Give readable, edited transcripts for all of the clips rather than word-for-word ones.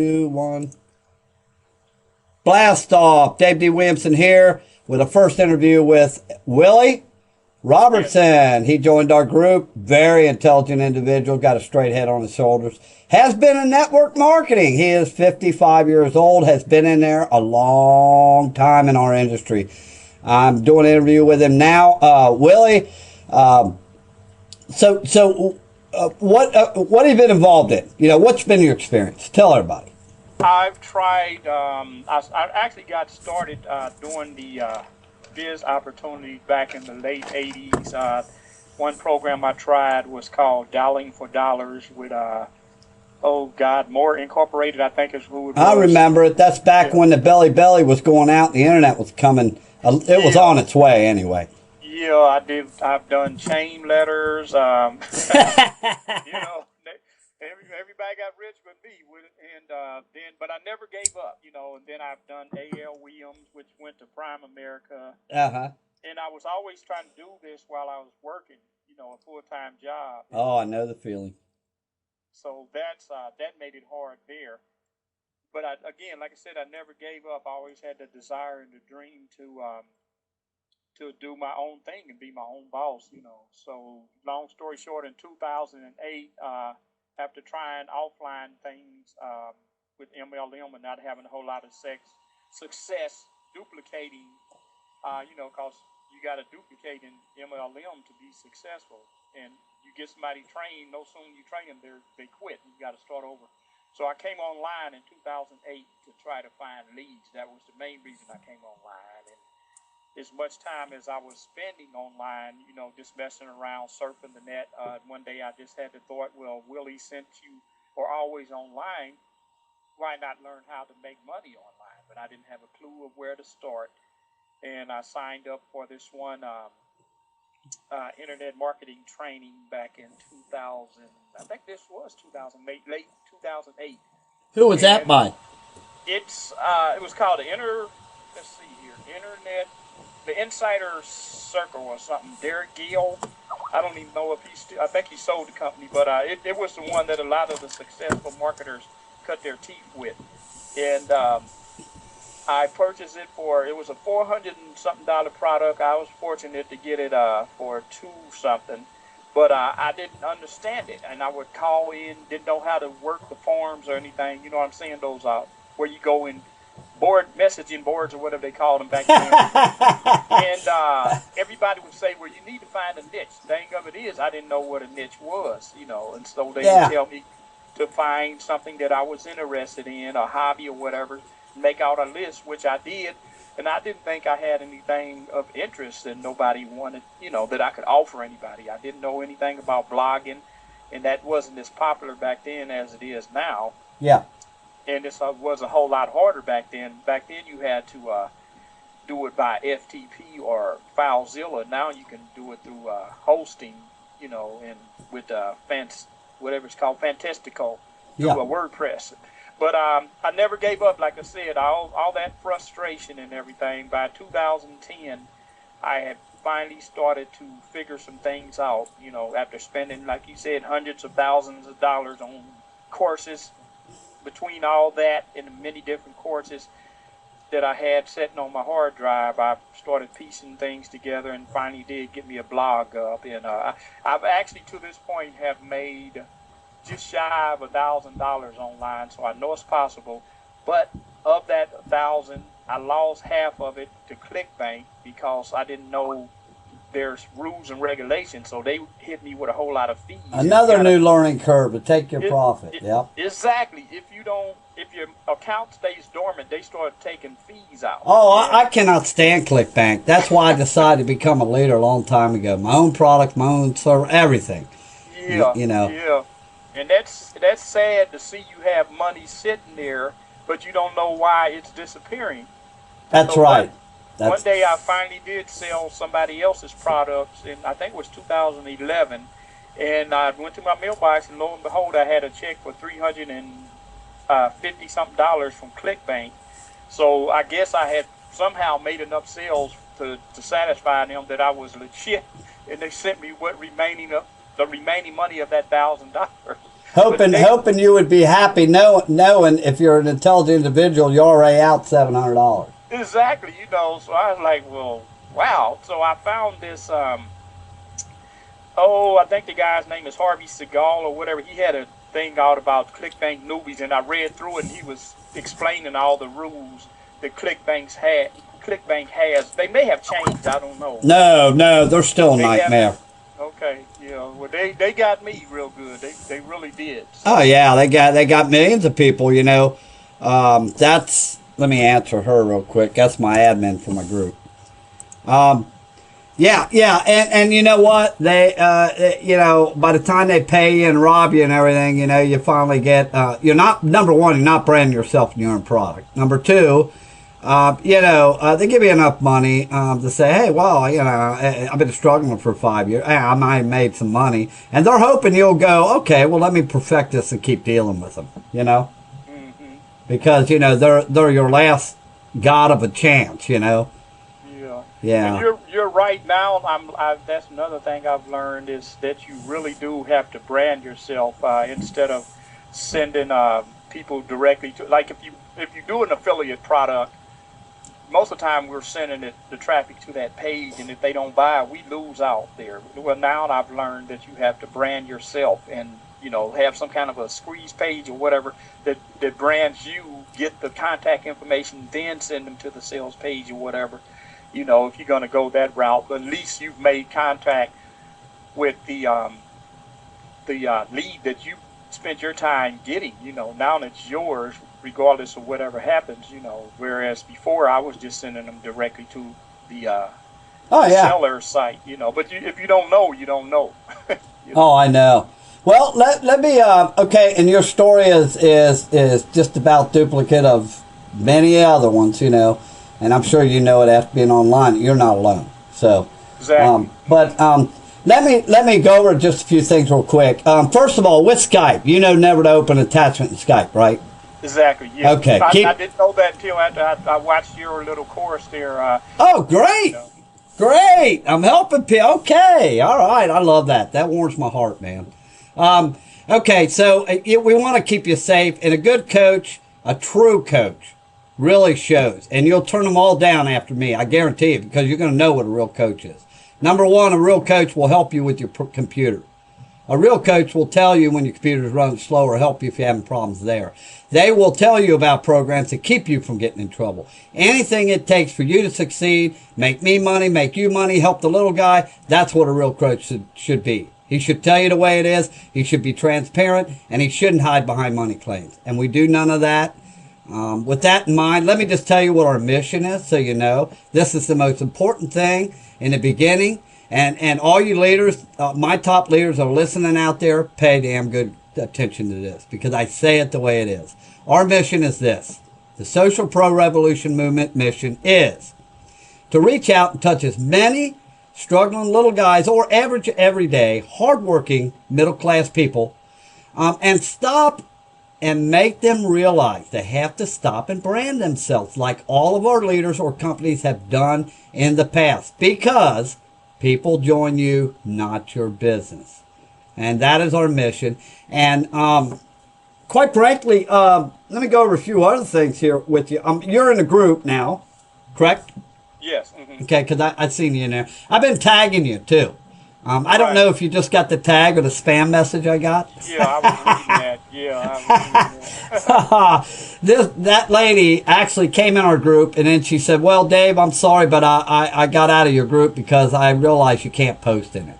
Two, one. Blast off. Dave D. Williamson here with a first interview with Willie Yes. Robertson. He joined our group. Very intelligent individual. Got a straight head on his shoulders. Has been in network marketing. He is 55 years old. Has been in there a long time in our industry. I'm doing an interview with him now. Willie, um, what have you been involved in? What's been your experience? Tell everybody. I've tried, I actually got started doing the biz opportunity back in the late 80s. One program I tried was called Dialing for Dollars with, oh God, More Incorporated, I think is who it I was. remember it. That's back Yeah. when the belly was going out and the internet was coming. It was Yeah. on its way anyway. Yeah, I did. I've done chain letters. You know, everybody got rich but me with it, and but I never gave up. And then I've done A.L. Williams, which went to Prime America, Uh-huh. and I was always trying to do this while I was working, a full-time job. Oh, I know the feeling. So that made it hard there. But again, like I said, I never gave up. I always had the desire and the dream to do my own thing and be my own boss. So long story short, in 2008, after trying offline things with MLM and not having a whole lot of success duplicating, because you got to duplicate in MLM to be successful. And you get somebody trained, no sooner you train them, they quit. You got to start over. So I came online in 2008 to try to find leads. That was the main reason I came online. And as much time as I was spending online, just messing around, surfing the net, one day I just had the thought, well, Willie, since you are always online, why not learn how to make money online? But I didn't have a clue of where to start. And I signed up for this one internet marketing training back in 2000. I think this was 2008, late 2008. Who was that And by? it was called let's see here, Internet, the Insider Circle or something. Derek Gill. I don't even know if I think he sold the company, but it was the one that a lot of the successful marketers cut their teeth with. And I purchased it was a $400 and something product. I was fortunate to get it for two something, but I didn't understand it, and I would call in, didn't know how to work the forms or anything. You know what I'm saying? Those where you go in messaging boards or whatever they called them back then. And everybody would say, well, you need to find a niche. The thing of it is, I didn't know what a niche was, and so they would tell me to find something that I was interested in, a hobby or whatever, make out a list, which I did. And I didn't think I had anything of interest that nobody wanted, that I could offer anybody. I didn't know anything about blogging, and that wasn't as popular back then as it is now. Yeah. And this was a whole lot harder back then. Back then you had to do it by FTP or FileZilla. Now you can do it through hosting, and with whatever it's called, Fantastical, through Yeah. a WordPress. But I never gave up. Like I said, all that frustration and everything. By 2010, I had finally started to figure some things out. After spending, like you said, hundreds of thousands of dollars on courses. Between all that and the many different courses that I had sitting on my hard drive, I started piecing things together and finally did get me a blog up. And I've actually, to this point, have made just shy of $1,000 online, so I know it's possible. But of that 1,000, I lost half of it to ClickBank because I didn't know there's rules and regulations, so they hit me with a whole lot of fees. Another new learning curve to take your profit. Yep. Exactly. If your account stays dormant, they start taking fees out. Oh, I cannot stand ClickBank. That's why I decided to become a leader a long time ago. My own product, my own server, everything. Yeah, You know. yeah. And that's sad to see you have money sitting there, but you don't know why it's disappearing. That's So right. one day I finally did sell somebody else's products, and I think it was 2011. And I went to my mailbox, and lo and behold, I had a check for $350 something from ClickBank. So I guess I had somehow made enough sales to satisfy them that I was legit, and they sent me the remaining money of that $1,000. hoping you would be happy knowing if you're an intelligent individual, you're already out $700. Exactly, so I was like, well, wow. So I found this, I think the guy's name is Harvey Segal or whatever. He had a thing out about ClickBank newbies, and I read through it, and he was explaining all the rules that ClickBank has. They may have changed, I don't know. No, they're still a nightmare. Okay, well, they got me real good. They really did. So. Oh yeah, they got millions of people. Let me answer her real quick. That's my admin for my group. Yeah, and you know what? They, by the time they pay you and rob you and everything, you finally get. You're not number one. You're not branding yourself in your own product. Number two, they give you enough money to say, hey, well, I've been struggling for 5 years. I might have made some money, and they're hoping you'll go, okay, well, let me perfect this and keep dealing with them. Mm-hmm. Because they're your last god of a chance. Yeah. And you're right now. That's another thing I've learned is that you really do have to brand yourself instead of sending people directly to. Like if you do an affiliate product, most of the time we're sending the traffic to that page, and if they don't buy, we lose out there. Well, now I've learned that you have to brand yourself and have some kind of a squeeze page or whatever that brands you, get the contact information, then send them to the sales page or whatever. If you're going to go that route, but at least you've made contact with the lead that you spent your time getting. Now it's yours, regardless of whatever happens. Whereas before I was just sending them directly to the seller site. But if you don't know, you don't know. Oh, I know. Well, let me. Okay, and your story is just about duplicate of many other ones. And I'm sure it after being online. You're not alone. So, exactly. Let me go over just a few things real quick. First of all, with Skype, never to open attachment in Skype, right? Exactly. Yeah. Okay. I didn't know that until after I watched your little course there. Oh, great! Great! I'm helping people. Okay, all right. I love that. That warms my heart, man. Okay, so we want to keep you safe, and a good coach, a true coach, really shows, and you'll turn them all down after me, I guarantee it, because you're going to know what a real coach is. Number one, a real coach will help you with your computer. A real coach will tell you when your computer is running slow or help you if you're having problems there. They will tell you about programs to keep you from getting in trouble. Anything it takes for you to succeed, make me money, make you money, help the little guy, that's what a real coach should be. He should tell you the way it is, he should be transparent, and he shouldn't hide behind money claims. And we do none of that. With that in mind, let me just tell you what our mission is so you know. This is the most important thing in the beginning. And all you leaders, my top leaders are listening out there, pay damn good attention to this because I say it the way it is. Our mission is this. The Social Pro Revolution Movement mission is to reach out and touch as many struggling little guys or average, everyday, hardworking, middle-class people and stop and make them realize they have to stop and brand themselves like all of our leaders or companies have done in the past because people join you, not your business. And that is our mission. And quite frankly, let me go over a few other things here with you. You're in a group now, correct? Yes. Mm-hmm. Okay, because I've seen you in there. I've been tagging you, too. I don't know if you just got the tag or the spam message I got. Yeah, I was reading that. Yeah, I was reading that. That lady actually came in our group, and then she said, well, Dave, I'm sorry, but I got out of your group because I realized you can't post in it.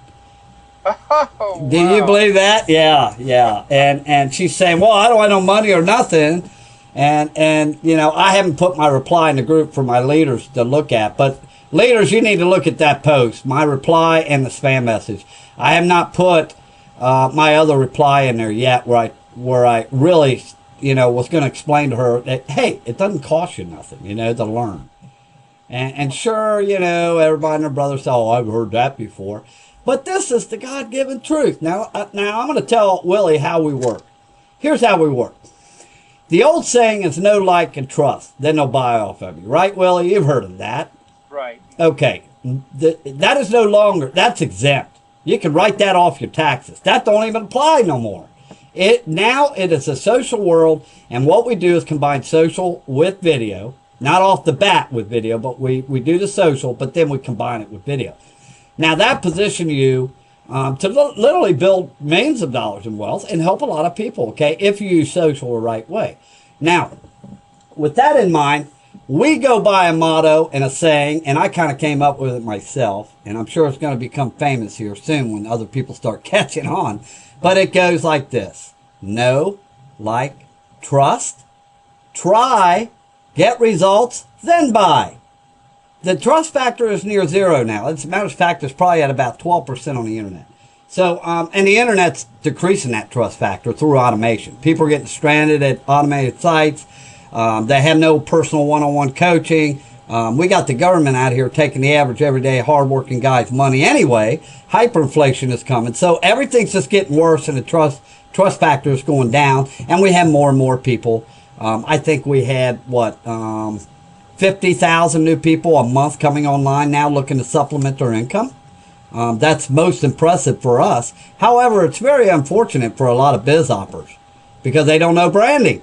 Oh, wow. Do you believe that? Yeah. And she's saying, well, I don't want no money or nothing. And I haven't put my reply in the group for my leaders to look at, but leaders, you need to look at that post, my reply and the spam message. I have not put my other reply in there yet where I really, was going to explain to her that, hey, it doesn't cost you nothing, to learn. And sure, everybody and their brother say, oh, I've heard that before. But this is the God-given truth. Now I'm going to tell Willie how we work. Here's how we work. The old saying is no like and trust, then they'll buy off of you. Right, Willie? You've heard of that. Right. Okay. That is no longer, that's exempt. You can write that off your taxes. That don't even apply no more. Now it is a social world, and what we do is combine social with video. Not off the bat with video, but we do the social, but then we combine it with video. Now that positions you to literally build millions of dollars in wealth and help a lot of people, okay, if you use social the right way. Now, with that in mind, we go by a motto and a saying, and I kind of came up with it myself, and I'm sure it's going to become famous here soon when other people start catching on, but it goes like this: know, like, trust, try, get results, then buy. The trust factor is near zero now. As a matter of fact, it's probably at about 12% on the internet. So, and the internet's decreasing that trust factor through automation. People are getting stranded at automated sites. They have no personal one-on-one coaching. We got the government out here taking the average everyday hardworking guy's money anyway. Hyperinflation is coming. So everything's just getting worse, and the trust factor is going down. And we have more and more people. I think we had, 50,000 new people a month coming online now looking to supplement their income. That's most impressive for us. However, it's very unfortunate for a lot of biz operators because they don't know branding.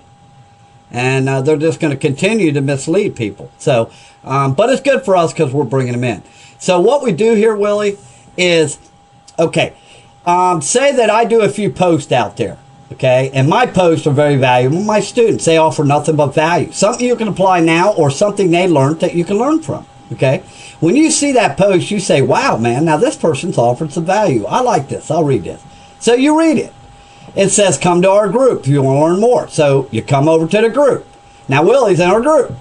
And they're just going to continue to mislead people. So, but it's good for us because we're bringing them in. So what we do here, Willie, is, okay, say that I do a few posts out there. Okay, and my posts are very valuable. My students, they offer nothing but value. Something you can apply now or something they learned that you can learn from. Okay, when you see that post, you say, wow, man, now this person's offered some value. I like this. I'll read this. So you read it. It says, come to our group if you want to learn more. So you come over to the group. Now, Willie's in our group.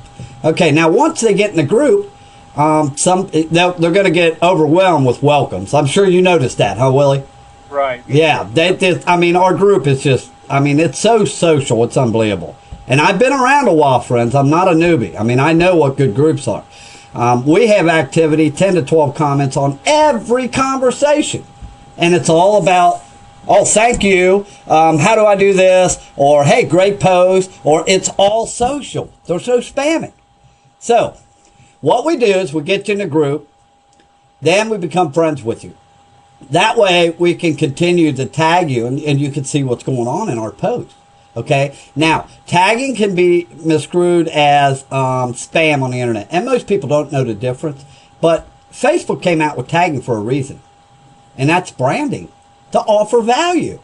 Okay, now once they get in the group, they're going to get overwhelmed with welcomes. I'm sure you noticed that, huh, Willie? Right. Yeah, our group is just, it's so social, it's unbelievable. And I've been around a while, friends. I'm not a newbie. I know what good groups are. We have activity, 10 to 12 comments on every conversation. And it's all about, oh, thank you, how do I do this? Or, hey, great post. Or it's all social. They're so spamming. So, what we do is we get you in a group, then we become friends with you. That way, we can continue to tag you, and you can see what's going on in our post. Okay? Now, tagging can be misconstrued as spam on the internet. And most people don't know the difference. But Facebook came out with tagging for a reason. And that's branding, to offer value.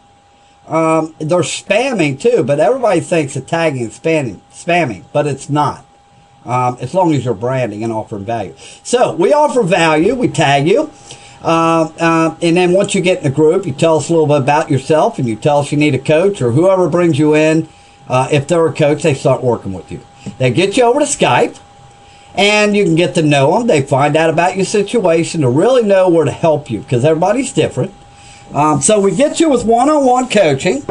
They're spamming, too. But everybody thinks that tagging is spamming. But it's not. As long as you're branding and offering value. So, we offer value. We tag you. And then once you get in the group, you tell us a little bit about yourself, and you tell us you need a coach, or whoever brings you in. If they're a coach, they start working with you. They get you over to Skype, and you can get to know them. They find out about your situation to really know where to help you, because everybody's different. So we get you with one-on-one coaching,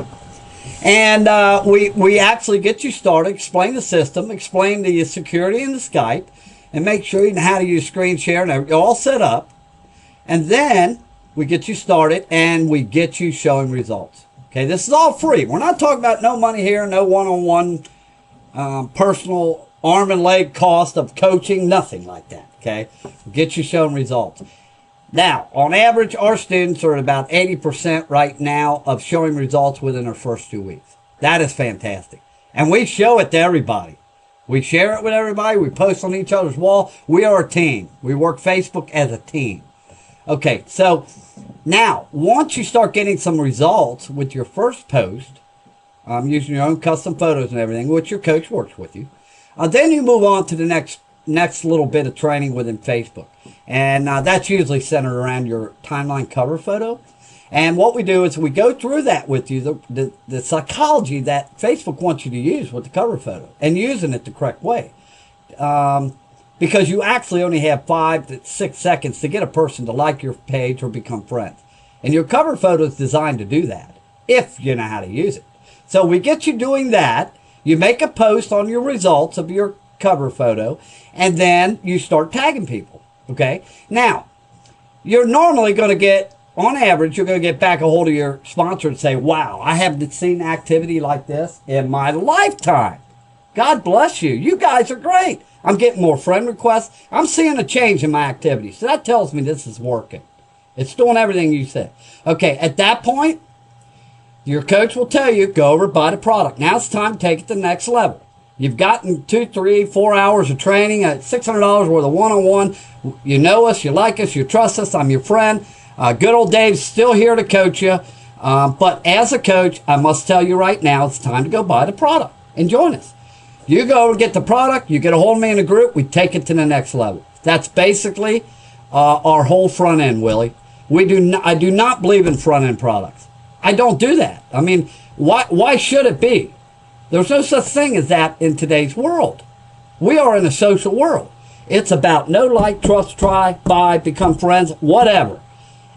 and we actually get you started, explain the system, explain the security in the Skype, and make sure you know how to use screen share, and you're all set up. And then we get you started, and we get you showing results. Okay, this is all free. We're not talking about no money here, no one-on-one personal arm and leg cost of coaching, nothing like that. Okay, we'll get you showing results. Now, on average, our students are at about 80% right now of showing results within their first 2 weeks. That is fantastic. And we show it to everybody. We share it with everybody. We post on each other's wall. We are a team. We work Facebook as a team. Okay, so now, once you start getting some results with your first post, using your own custom photos and everything, which your coach works with you, then you move on to the next little bit of training within Facebook. And that's usually centered around your timeline cover photo. And what we do is we go through that with you, the psychology that Facebook wants you to use with the cover photo, and using it the correct way. Because you actually only have 5 to 6 seconds to get a person to like your page or become friends. And your cover photo is designed to do that, if you know how to use it. So we get you doing that. You make a post on your results of your cover photo, and then you start tagging people. Okay? Now, you're normally going to get, on average, you're going to get back a hold of your sponsor and say, wow, I haven't seen activity like this in my lifetime. God bless you. You guys are great. I'm getting more friend requests. I'm seeing a change in my activity. So that tells me this is working. It's doing everything you said. Okay, at that point, Your coach will tell you, go over, buy the product. Now it's time to take it to the next level. You've gotten 2, 3, 4 hours of training at $600 worth of one-on-one. You know us, you like us, you trust us. I'm your friend. Good old Dave's still here to coach you. But as a coach, I must tell you right now, it's time to go buy the product and join us. You go and get the product, you get a hold of me in a group, we take it to the next level. That's basically our whole front end, Willie. I do not believe in front end products. I don't do that. I mean, why should it be? There's no such thing as that in today's world. We are in a social world. It's about know, like, trust, try, buy, become friends, whatever.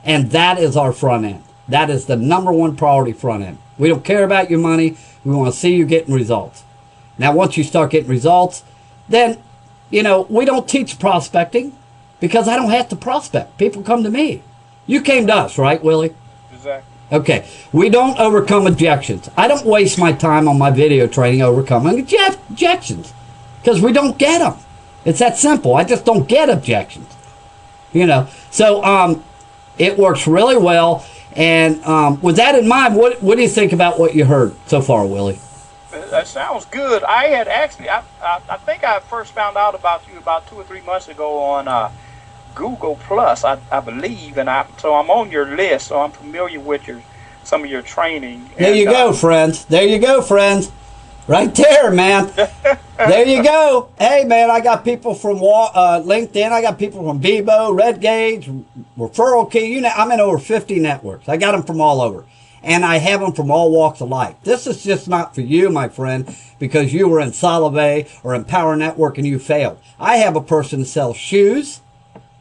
And that is our front end. That is the number one priority front end. We don't care about your money. We want to see you getting results. Now, once you start getting results, then, we don't teach prospecting because I don't have to prospect. People come to me. You came to us, right, Willie? Exactly. Okay. We don't overcome objections. I don't waste my time on my video training overcoming objections because we don't get them. It's that simple. I just don't get objections. So it works really well. And with that in mind, what do you think about what you heard so far, Willie? That sounds good. I had actually, I think I first found out about you about 2 or 3 months ago on Google Plus, I believe, and so I'm on your list, so I'm familiar with some of your training. There you go, friends. There you go, friends. Right there, man. There you go. Hey, man, I got people from LinkedIn. I got people from Bebo, Red Gauge, Referral Key. I'm in over 50 networks. I got them from all over. And I have them from all walks of life. This is just not for you, my friend, because you were in Solivay or in Power Network and you failed. I have a person that sells shoes.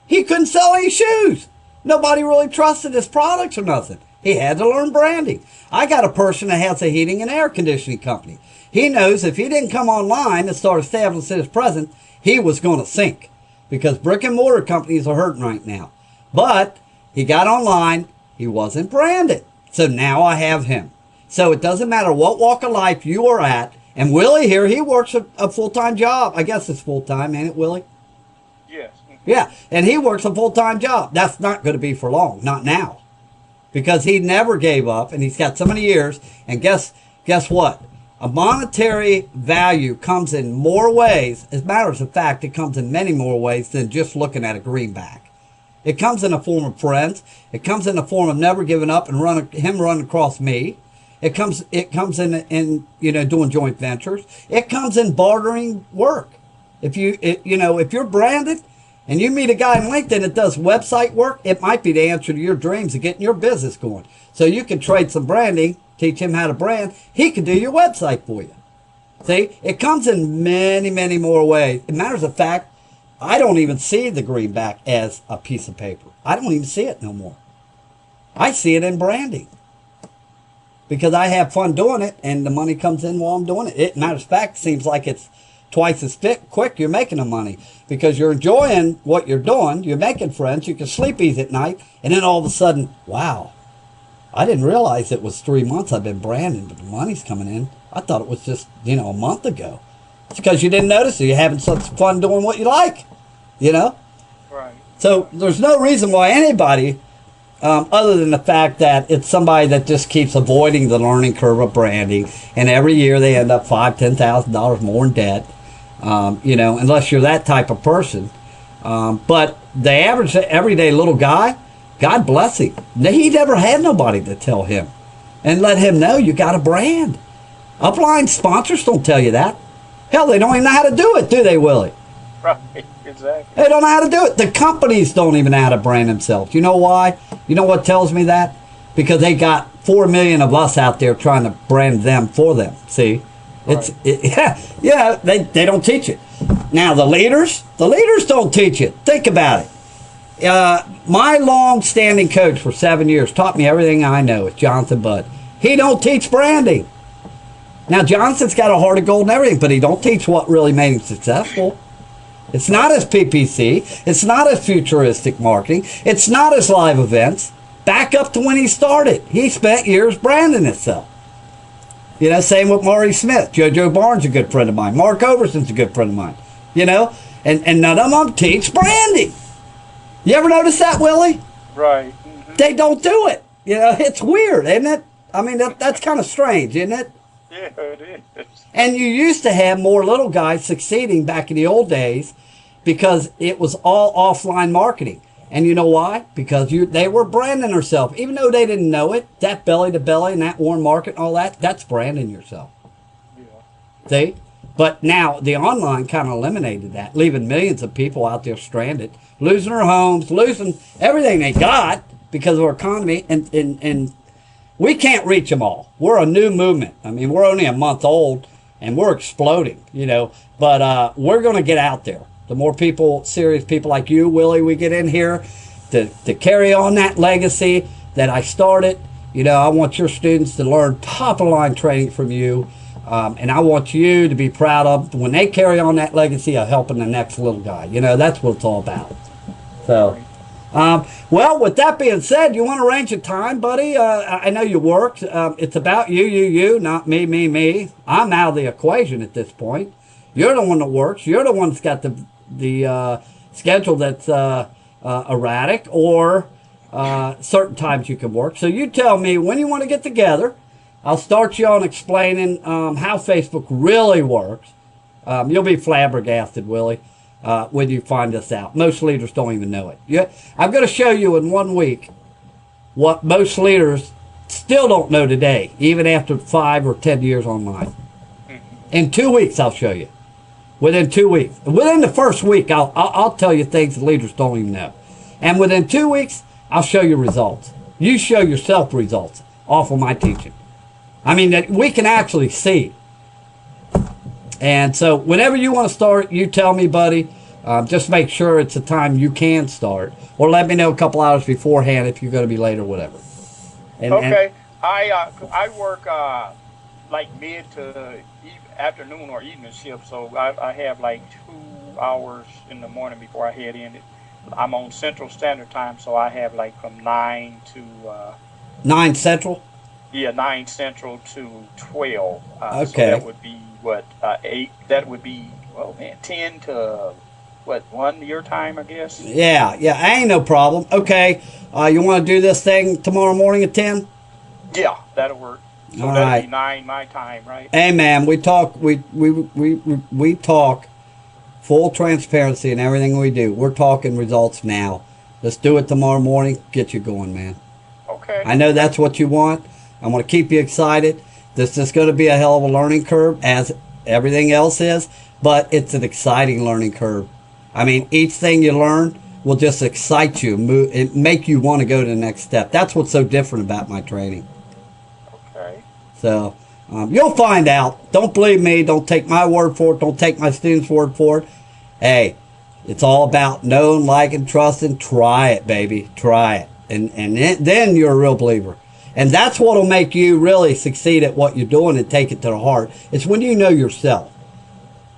He couldn't sell any shoes. Nobody really trusted his products or nothing. He had to learn branding. I got a person that has a heating and air conditioning company. He knows if he didn't come online and start establishing his presence, he was going to sink because brick and mortar companies are hurting right now. But he got online. He wasn't branded. So now I have him. So it doesn't matter what walk of life you are at. And Willie here, he works a full-time job. I guess it's full-time, ain't it, Willie? Yes. Yeah, and he works a full-time job. That's not going to be for long, not now. Because he never gave up, and he's got so many years. And guess what? A monetary value comes in more ways. As a matter of fact, it comes in many more ways than just looking at a greenback. It comes in the form of friends. It comes in the form of never giving up and him running across me. It comes in doing joint ventures. It comes in bartering work. If you're branded and you meet a guy on LinkedIn that does website work, it might be the answer to your dreams of getting your business going. So you can trade some branding, teach him how to brand. He can do your website for you. See, it comes in many, many more ways. As a matter of fact, I don't even see the greenback as a piece of paper. I don't even see it no more. I see it in branding. Because I have fun doing it, and the money comes in while I'm doing it. Matter of fact, it seems like it's twice as quick you're making the money. Because you're enjoying what you're doing. You're making friends. You can sleep easy at night. And then all of a sudden, wow, I didn't realize it was 3 months I've been branding, but the money's coming in. I thought it was just, a month ago. It's because you didn't notice it. You're having such fun doing what you like, Right. So there's no reason why anybody, other than the fact that it's somebody that just keeps avoiding the learning curve of branding, and every year they end up $5,000, $10,000 more in debt, unless you're that type of person. But the average, everyday little guy, God bless him. He never had nobody to tell him and let him know you got a brand. Upline sponsors don't tell you that. Hell, they don't even know how to do it, do they, Willie? Right, exactly. They don't know how to do it. The companies don't even know how to brand themselves. You know why? You know what tells me that? Because they got 4 million of us out there trying to brand them for them. See? Right. They don't teach it. Now, the leaders don't teach it. Think about it. My long-standing coach for 7 years taught me everything I know. It's Jonathan Budd. He don't teach branding. Now, Johnson's got a heart of gold and everything, but he don't teach what really made him successful. It's not his PPC. It's not his futuristic marketing. It's not his live events. Back up to when he started. He spent years branding himself. Same with Maury Smith. JoJo Barnes is a good friend of mine. Mark Overson's a good friend of mine. And none of them teach branding. You ever notice that, Willie? Right. Mm-hmm. They don't do it. It's weird, isn't it? I mean, that's kind of strange, isn't it? Yeah, it is. And you used to have more little guys succeeding back in the old days because it was all offline marketing. And you know why? Because they were branding themselves. Even though they didn't know it, that belly to belly and that warm market and all that, that's branding yourself. Yeah. See? But now the online kind of eliminated that, leaving millions of people out there stranded, losing their homes, losing everything they got because of our economy. And we can't reach them all. We're a new movement. I mean, we're only a month old and we're exploding, you know. But we're going to get out there. The more people, serious people like you, Willie, we get in here to carry on that legacy that I started. You know, I want your students to learn top-of-the-line training from you. And I want you to be proud of when they carry on that legacy of helping the next little guy. You know, that's what it's all about. So, well, with that being said, you want to arrange a time, buddy? I know you work. It's about you, not me. I'm out of the equation at this point. You're the one that works. You're the one that's got the schedule that's erratic or certain times you can work. So you tell me when you want to get together. I'll start you on explaining how Facebook really works. You'll be flabbergasted, Willie, when you find this out. Most leaders don't even know it. Yeah, I'm going to show you in 1 week what most leaders still don't know today, even after 5 or 10 years online. In 2 weeks, I'll show you. Within 2 weeks. Within the first week, I'll tell you things that leaders don't even know. And within 2 weeks, I'll show you results. You show yourself results off of my teaching. I mean, that we can actually see. And so whenever you want to start, you tell me, buddy. Just make sure it's a time you can start. Or let me know a couple hours beforehand if you're going to be late or whatever. Okay. I work like mid to afternoon or evening shift. So I have like 2 hours in the morning before I head in. I'm on Central Standard Time, so I have like from 9 to... 9 Central? Yeah, 9 Central to 12. Okay. So that would be, 8? That would be, 10 to, 1 your time, I guess? Yeah, ain't no problem. Okay, you want to do this thing tomorrow morning at 10? Yeah, that'll work. So all that'll right. be 9 my time, right? Hey, man, we talk, we talk full transparency in everything we do. We're talking results now. Let's do it tomorrow morning. Get you going, man. Okay. I know that's what you want. I want to keep you excited. This is going to be a hell of a learning curve, as everything else is, but it's an exciting learning curve. I mean, each thing you learn will just excite you, make you want to go to the next step. That's what's so different about my training. Okay. So you'll find out. Don't believe me. Don't take my word for it. Don't take my students' word for it. Hey, it's all about knowing, liking, trusting. Try it, baby. Try it. And then you're a real believer. And that's what will make you really succeed at what you're doing and take it to the heart. It's when you know yourself.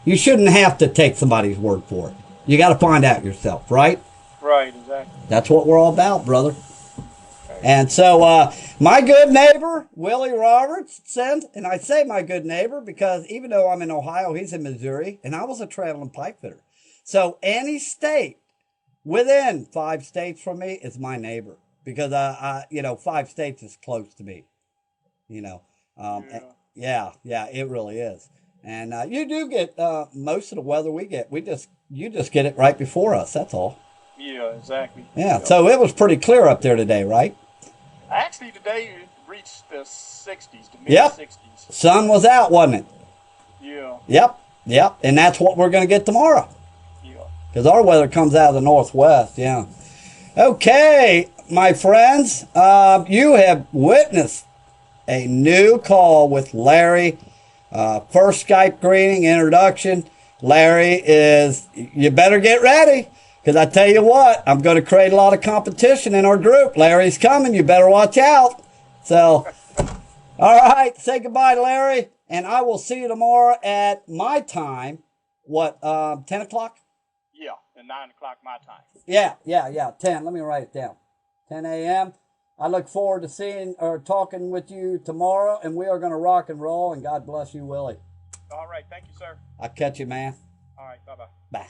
You shouldn't have to take somebody's word for it. You got to find out yourself, right? Right, exactly. That's what we're all about, brother. Okay. And so my good neighbor, Willie Robertson, and I say my good neighbor because even though I'm in Ohio, he's in Missouri, and I was a traveling pipe fitter. So any state within 5 states from me is my neighbor. Because, 5 states is close to me, Yeah, it really is. And you do get most of the weather we get. You just get it right before us, that's all. Yeah, exactly. Yeah, so it was pretty clear up there today, right? Actually, today it reached the 60s, the mid-60s. Sun was out, wasn't it? Yeah. Yep. And that's what we're going to get tomorrow. Yeah. Because our weather comes out of the northwest, yeah. Okay. My friends, you have witnessed a new call with Larry. First Skype greeting, introduction. Larry you better get ready. Because I tell you what, I'm going to create a lot of competition in our group. Larry's coming. You better watch out. So, all right. Say goodbye to Larry. And I will see you tomorrow at my time. 10 o'clock? Yeah, at 9 o'clock my time. Yeah. 10. Let me write it down. 10 a.m. I look forward to seeing or talking with you tomorrow, and we are going to rock and roll, and God bless you, Willie. All right. Thank you, sir. I'll catch you, man. All right. Bye-bye. Bye.